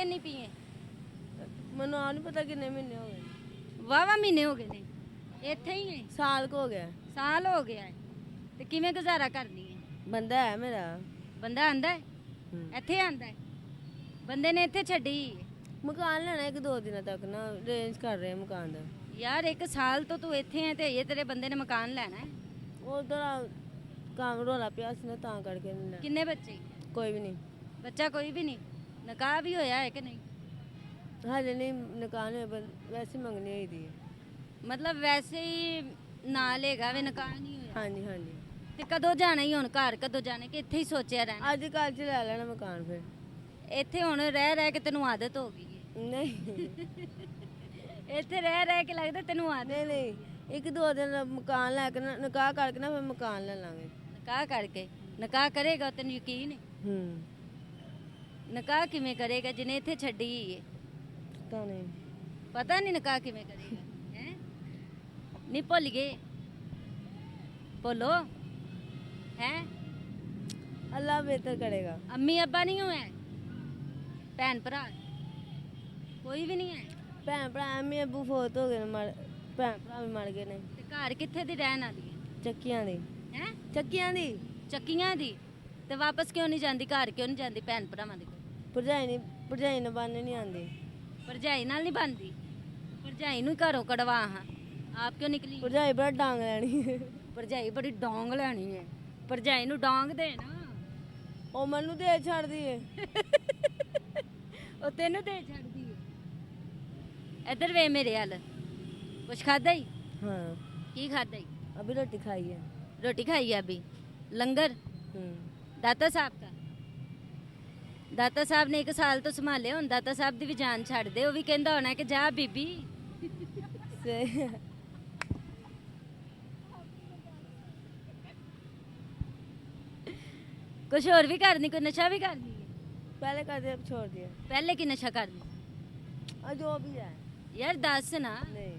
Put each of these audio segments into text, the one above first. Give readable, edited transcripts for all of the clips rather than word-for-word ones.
ਕਿੰਨੀ ਪੀਏ? ਮੈਨੂੰ ਆ ਨਹੀਂ ਪਤਾ ਕਿੰਨੇ ਮਹੀਨੇ ਹੋ ਗਏ। ਵਾਵਾ ਮਹੀਨੇ ਹੋ ਗਏ ਨੇ ਇੱਥੇ ਹੀ ਹੈ। ਸਾਲ ਕੁ ਹੋ ਗਿਆ। ਸਾਲ ਹੋ ਗਿਆ ਹੈ ਤੇ ਕਿਵੇਂ ਗੁਜ਼ਾਰਾ ਕਰਨੀ ਹੈ? ਬੰਦਾ ਹੈ ਮੇਰਾ। ਬੰਦਾ ਆਂਦਾ ਹੈ ਇੱਥੇ ਆਂਦਾ ਹੈ? ਬੰਦੇ ਨੇ ਇੱਥੇ ਛੱਡੀ ਮਕਾਨ ਲੈਣਾ 1-2 ਦਿਨਾਂ ਤੱਕ ਨਾ ਅਰੇਂਜ ਕਰ ਰਹੇ ਮਕਾਨ ਦਾ। ਯਾਰ 1 ਸਾਲ ਤੋਂ ਤੂੰ ਇੱਥੇ ਹੈ ਤੇ ਇਹ ਤੇਰੇ ਬੰਦੇ ਨੇ ਮਕਾਨ ਲੈਣਾ ਹੈ? ਉਧਰ ਕੰਮ ਰੋਲਾ ਪਿਆ ਸੀ ਨਾ ਤਾਂ ਕਰਕੇ ਨਹੀਂ ਲੈਣਾ। ਕਿੰਨੇ ਬੱਚੇ? ਕੋਈ ਵੀ ਨਹੀਂ। ਬੱਚਾ ਕੋਈ ਵੀ ਨਹੀਂ? ਨਿਕਾਹ ਵੀ ਹੋਇਆ ਹੈ ਕਿ ਨਹੀਂ? ਹਜੇ ਨਹੀਂ ਨਿਕਾਹ ਨਹੀਂ ਹੋਇਆ, ਵੈਸੇ ਮੰਗਣੀ ਹੋਈ ਦੀ ਹੈ। ਮਤਲਬ ਵੈਸੇ ਹੀ ਨਾਲ ਹੈਗਾ ਵੇ, ਨਿਕਾਹ ਨਹੀਂ ਹੋਇਆ? ਹਾਂਜੀ ਹਾਂਜੀ। ਤੇ ਕਦੋਂ ਜਾਣਾ ਹੀ ਹੁਣ? ਘਰ ਕਦੋਂ ਜਾਣਾ ਕਿ ਇੱਥੇ ਹੀ ਸੋਚਿਆ ਰਹਿਣਾ? ਅੱਜ ਕੱਲ੍ਹ 'ਚ ਲੈ ਲੈਣਾ ਮਕਾਨ ਫਿਰ। ਇੱਥੇ ਹੁਣ ਰਹਿ ਰਹਿ ਕੇ ਤੈਨੂੰ ਆਦਤ ਹੋ ਗਈ ਹੈ? ਨਹੀਂ ਇੱਥੇ ਰਹਿ ਰਹਿ ਕੇ ਲੱਗਦਾ ਤੈਨੂੰ ਆਦਤ? ਨਹੀਂ ਨਹੀਂ, 1-2 ਦਿਨ ਮਕਾਨ ਲੈ ਕੇ ਨਾ ਨਿਕਾਹ ਕਰਕੇ ਨਾ ਫਿਰ ਮਕਾਨ ਲੈ ਲਾਂਗੇ। ਨਿਕਾਹ ਕਰਕੇ? ਨਿਕਾਹ ਕਰੇਗਾ ਤੈਨੂੰ ਯਕੀਨ ਹੈ? ਨਿਕਾਹ ਕਿਵੇਂ ਕਰੇਗਾ ਜਿਹਨੇ ਇੱਥੇ ਛੱਡੀ ਹੈ? ਪਤਾ ਨਹੀਂ। ਪਤਾ ਨਹੀਂ ਨਿਕਾਹ ਕਿਵੇਂ ਕਰੇਗਾ ਹੈ? ਨਹੀਂ ਭੁੱਲ ਗਏ? ਭੁੱਲੋ ਹੈ? ਅੱਲਾ ਬਿਹਤਰ ਕਰੇਗਾ। ਅੰਮੀ ਅੱਬਾ ਨਹੀਂ ਹੋਇਆ? ਭੈਣ ਭਰਾ ਕੋਈ ਵੀ ਨਹੀਂ ਹੈ? ਭੈਣ ਭਰਾ ਐਵੇਂ ਅੱਬੂ ਫੌਤ ਹੋ ਗਏ ਨੇ, ਭੈਣ ਭਰਾ ਵੀ ਮਰ ਗਏ ਨੇ। ਤੇ ਘਰ ਕਿੱਥੇ ਦੀ ਰਹਿਣ ਵਾਲੀ ਹੈ? ਚੱਕੀਆਂ ਦੀ। ਹੈ? ਚੱਕੀਆਂ ਦੀ। ਚੱਕੀਆਂ ਦੀ? ਤੇ ਵਾਪਸ ਕਿਉਂ ਨਹੀਂ ਜਾਂਦੀ? ਘਰ ਕਿਉਂ ਨਹੀਂ ਜਾਂਦੀ ਭੈਣ ਭਰਾਵਾਂ ਦੇ ਕੋਲ? ਭਰਜਾਈ ਨੂੰ ਬੰਨ ਨਹੀਂ ਆਉਂਦੀ। ਭਰਜਾਈ ਨਾਲ ਨਹੀਂ ਬਣਦੀ? ਭਰਜਾਈ ਨੂੰ ਘਰੋਂ ਕਢਵਾ ਹਾਂ, ਆਪ ਕਿਉਂ ਨਿਕਲੀ? ਭਰਜਾਈ ਬੜਾ ਡਾਂਗ ਲੈਣੀ ਹੈ। ਭਰਜਾਈ ਬੜੀ ਡੋਂਗ ਲੈਣੀ ਹੈ? ਭਰਜਾਈ ਨੂੰ ਡੋਂਗ ਦੇ ਨਾ। ਉਹ ਮੈਨੂੰ ਦੇ ਛੱਡਦੀ ਏ। ਉਹ ਤੈਨੂੰ ਦੇ ਛੱਡਦੀ ਹੈ? ਇੱਧਰ ਵੇ ਮੇਰੇ ਹੱਲ। ਕੁਛ ਖਾਦਾ ਹੀ? हाँ ਕੀ ਖਾਦਾ ਹੀ? अभी रोटी खाई है। रोटी खाई है अभी? लंगर दाता साहब का? दाता साहब ने 1 साल तो संभाले, हुण दाता साहब दी भी जान छड़ दे। वो भी कहंदा होना कि जा बीबी। कुछ और भी करनी? कोई नशा भी करनी है? पहले कर दिया, अब छोड़ दिया। पहले की नशा करनी? और जो भी है। यार दस ना। नहीं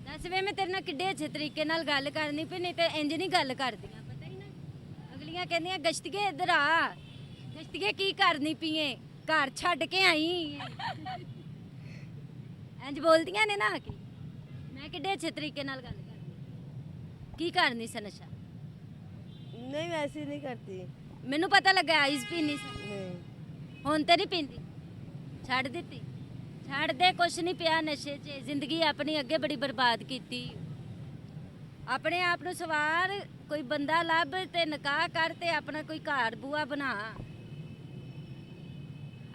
दस वे मैं तेरे नाल किड्डे अच्छे तरीके नाल गल करनी पई, नहीं ते इंज नहीं गल करदियां, पता ही ना। अगलियां कहंदियां गश्तिए इधर आ, गश्तिए की करनी पईए, घर छड्ड के आई। इंज बोलदियां ने ना कि मैं किड्डे अच्छे तरीके नाल गल करनी। की करनी सी नशा? नहीं वैसे नहीं करती। मैनू पता लगा आइस पीनी सी। नहीं हुण ते नहीं पींदी? छड्ड दित्ती? छड़ दे, कुछ नहीं पिया नशे च। जिंदगी अपनी अगे बड़ी बर्बाद की। अपने आप नूं सवार, कोई बंदा लभ ते निकाह कर ते अपना कोई घर बूआ बना।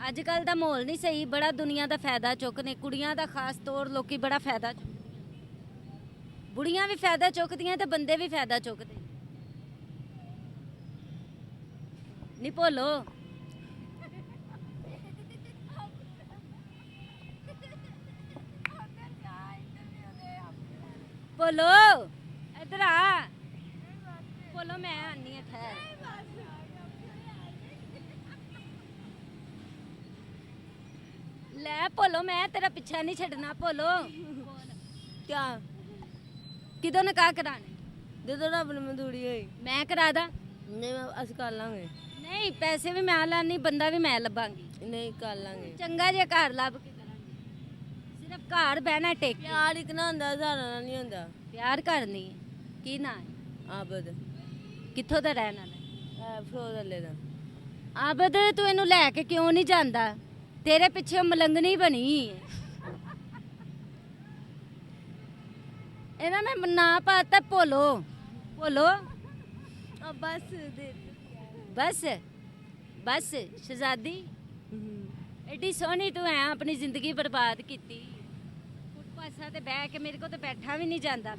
अजकल दा माहौल नहीं सही, बड़ा दुनिया दा फायदा चुकने, कुड़ियां दा खास तौर लोकी बड़ा फायदा चुकदियां। बुढ़ियां भी फायदा चुकदियां ते बंदे भी फायदा चुकदे। नहीं भुल्लो। बोलो इधर आ। बोलो मैं आनी है ठहर। ले बोलो, मैं तेरा पीछा नहीं छड़ना। बोलो क्या किदों निकाह कराने? दे दो ना अपनी मंजूरी हुई। मैं करा दा? नहीं मैं अस कर लांगे। नहीं पैसे भी मैं लानी, बंदा भी मैं लभांगी। नहीं कर लांगे। चंगा जे घर लभ के करांगे। सिर्फ घर बहना टेक। प्यार इतना ਹੁੰਦਾ ਸਾਰਾ ਨਹੀਂ ਹੁੰਦਾ। प्यार करनी है। की ना है? ਆਬਦ। कित्थों दा रहन वाला? ਫਰੋਜ਼ ਵਾਲੇ ਦਾ। आबद तू इनू लैके क्यों नहीं जांदा? तेरे पिछे मलंगनी बनी है। इन्हां ने ना पाता भोलो। भोलो बस दे। बस बस शहजादी एडी सोहनी तू है, अपनी जिंदगी बर्बाद की। फुटपासा ते बह के मेरे को तो बैठा भी नहीं जाता।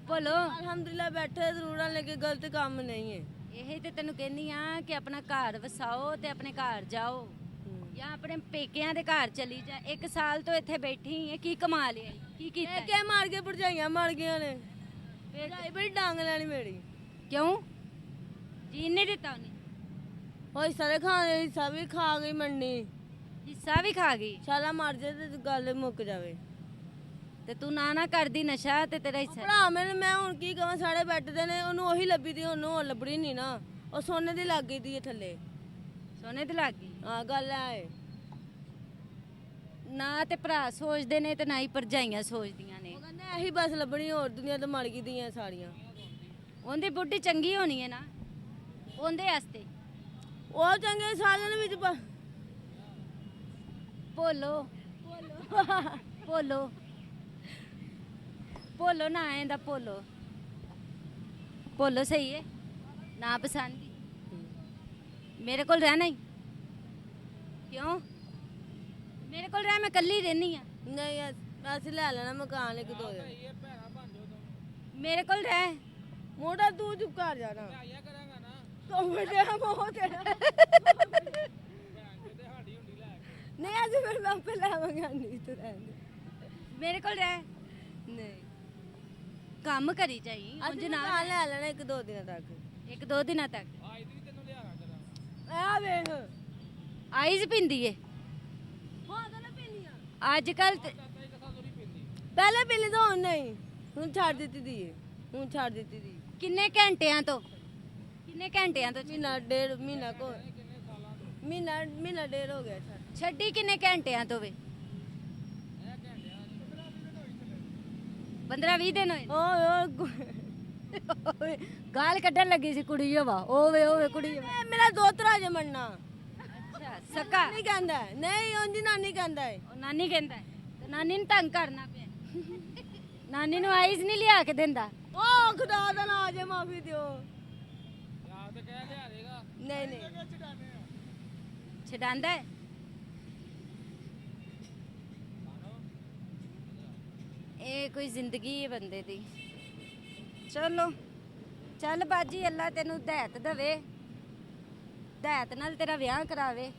बोलो अल्हम्दुलिल्लाह बैठे जरूर हैं, लेकिन गलत काम नहीं है। यही तो तेन कहनी हाँ कि अपना घर वसाओ ते अपने घर जाओ, या अपने पेकियां दे घर चली जा। 1 साल तो इत्थे बैठी है, की कमा लिया? की कीता? क्या मार के भरजाइयां मर गई ने। भरजाई बड़ी डांग लैनी मेरी। क्यों जीन नहीं दिता उन्हें? ਉਹ ਹਿੱਸਾ ਦੇ ਖਾਣੇ, ਹਿੱਸਾ ਵੀ ਖਾ ਗਈ ਮੰਨੀ। हिस्सा भी खा गई? ਸ਼ਾਲਾ ਮਰ ਜੇ ਤੇ ਗੱਲ ਮੁੱਕ ਜਾਵੇ। ਤੇ ਤੂੰ ਨਾ ਕਰਦੀ ਨਸ਼ਾ ਤੇ ਤੇਰਾ ਹਿੱਸਾ। ਭਰਾ ਮੇਰੇ, ਮੈਂ ਹੁਣ ਕੀ ਕਹਾਂ, ਸਾਰੇ ਬੈਠਦੇ ਨੇ, ਉਹਨੂੰ ਉਹੀ ਲੱਭੀ ਦੀ, ਉਹਨੂੰ ਉਹ ਲੱਭਣੀ ਨਹੀਂ ਨਾ। ਉਹ ਸੋਨੇ ਦੀ ਲੱਗ ਗਈ ਦੀ ਥੱਲੇ। ਸੋਨੇ ਦੀ ਲੱਗ ਗਈ ਆ ਗੱਲ ਹੈ। ਨਾ ਤੇ ਭਰਾ ਸੋਚਦੇ ਨੇ ਤੇ ਨਾ ਹੀ ਭਰਜਾਈਆਂ ਸੋਚਦੀਆਂ ਨੇ। ਉਹ ਕਹਿੰਦੇ ਇਹੀ ਬਸ ਲੱਭਣੀ, ਹੋਰ ਦੁਨੀਆ ਤੋਂ ਮਰ ਗਈ ਦੀਆਂ ਸਾਰੀਆਂ। ਉਹਦੀ ਬੁੱਢੀ ਚੰਗੀ ਹੋਣੀ ਹੈ ਨਾ ਉਹਦੇ ਵਾਸਤੇ। ਉਹ ਚੰਗੇ ਸਾਲਾਂ ਦੇ ਵਿੱਚ ਭੋਲੋ ਭੋਲੋ ਭੋਲੋ ਨਾ ਆਏਂਦਾ ਭੋਲੋ ਭੋਲੋ ਸਹੀ ਹੈ ਨਾ ਪਸੰਦ ਹੀ ਮੇਰੇ ਕੋਲ ਰਹਿਣਾ ਹੀ ਕਿਉਂ ਮੇਰੇ ਕੋਲ ਰਹਿ ਮੈਂ ਕੱਲੀ ਰਹਿਣੀ ਆ ਨਹੀਂ ਅਸੀਂ ਲੈ ਲੈਣਾ ਮਕਾਨ ਇੱਕ ਦੋ ਦਿਨ। ਮੇਰੇ ਕੋਲ ਰਹਿ ਮੋਟਾ ਤੂੰ ਚੁੱਪ ਕਰ ਜਾਣਾ ਤੂੰ ਬੇਟਾ ਮੋਹ ਤੇਰਾ ਨਹੀਂ ਅਸੀਂ ਫਿਰ ਮੈਂ ਆਪੇ ਲਾਵਾਂਗਾ ਨਹੀਂ ਤੂੰ ਰਹਿਣ ਦੇ ਮੇਰੇ ਕੋਲ ਰਹਿ ਨਹੀਂ ਕੰਮ ਕਰੀ ਜਾਈ ਉਂਝ ਅਸੀਂ ਨਾ ਮਕਾਨ ਲੈ ਲੈਣਾ ਇੱਕ ਦੋ ਦਿਨਾਂ ਤੱਕ। ਇੱਕ ਦੋ ਦਿਨਾਂ ਤੱਕ ਆ ਵੇਖ ਆਈਜ਼ ਪਿੰਦੀ ਏ ਹਾਂ ਤਾਂ ਨਾ ਪੀਣੀਆਂ ਅੱਜ ਕੱਲ ਪਹਿਲੇ ਪੀਲੀ ਤਾਂ ਹੁਣ ਨਹੀਂ, ਹੁਣ ਛੱਡ ਦਿੱਤੀ ਦੀ ਏ, ਹੁਣ ਛੱਡ ਦਿੱਤੀ ਦੀ। ਕਿੰਨੇ ਘੰਟਿਆਂ ਤੋਂ ਮਹੀਨਾ ਡੇਢ ਮਹੀਨਾ ਕੋ ਮਹੀਨਾ ਡੇਢ ਹੋ ਗਿਆ ਛੱਡ। ਛੱਡੀ ਕਿੰਨੇ ਘੰਟਿਆਂ ਤੋਂ ਵੇ 15-20 ਦਿਨ ਹੋਏ ਓਏ ਗਾਲ ਕੱਢਣ ਲੱਗੀ ਸੀ ਕੁੜੀ ਵਾ ਓਵੇ ਕੁੜੀ ਇਹ ਮੇਰਾ ਦੋਤਰਾ ਜੇ ਮੰਨਣਾ ਅੱਛਾ ਸਕਾ ਨਹੀਂ ਕਹਿੰਦਾ, ਨਹੀਂ ਉਹਦੀ ਨਾਨੀ ਕਹਿੰਦਾ ਏ। ਉਹ ਨਾਨੀ ਕਹਿੰਦਾ ਹੈ, ਤੇ ਨਾਨੀ ਨੂੰ ਤੰਗ ਕਰਨਾ ਪਿਆ ਨਾਨੀ ਨੂੰ ਆਈਜ਼ ਨਹੀਂ ਲਿਆ ਕੇ ਦਿੰਦਾ ਓ ਖੁਦਾ ਦਾ ਨਾ ਜੇ ਮਾਫੀ ਦਿਓ। ਨਹੀਂ ਨਹੀਂ ਛਡਾਂਦਾ ਹੈ ਇਹ ਕੋਈ ਜ਼ਿੰਦਗੀ ਹੈ ਬੰਦੇ ਦੀ। ਚਲੋ ਚੱਲ ਬਾਜੀ ਅੱਲਾ ਤੈਨੂੰ ਦੈਤ ਦਵੇ, ਦੈਤ ਨਾਲ ਤੇਰਾ ਵਿਆਹ ਕਰਾਵੇ।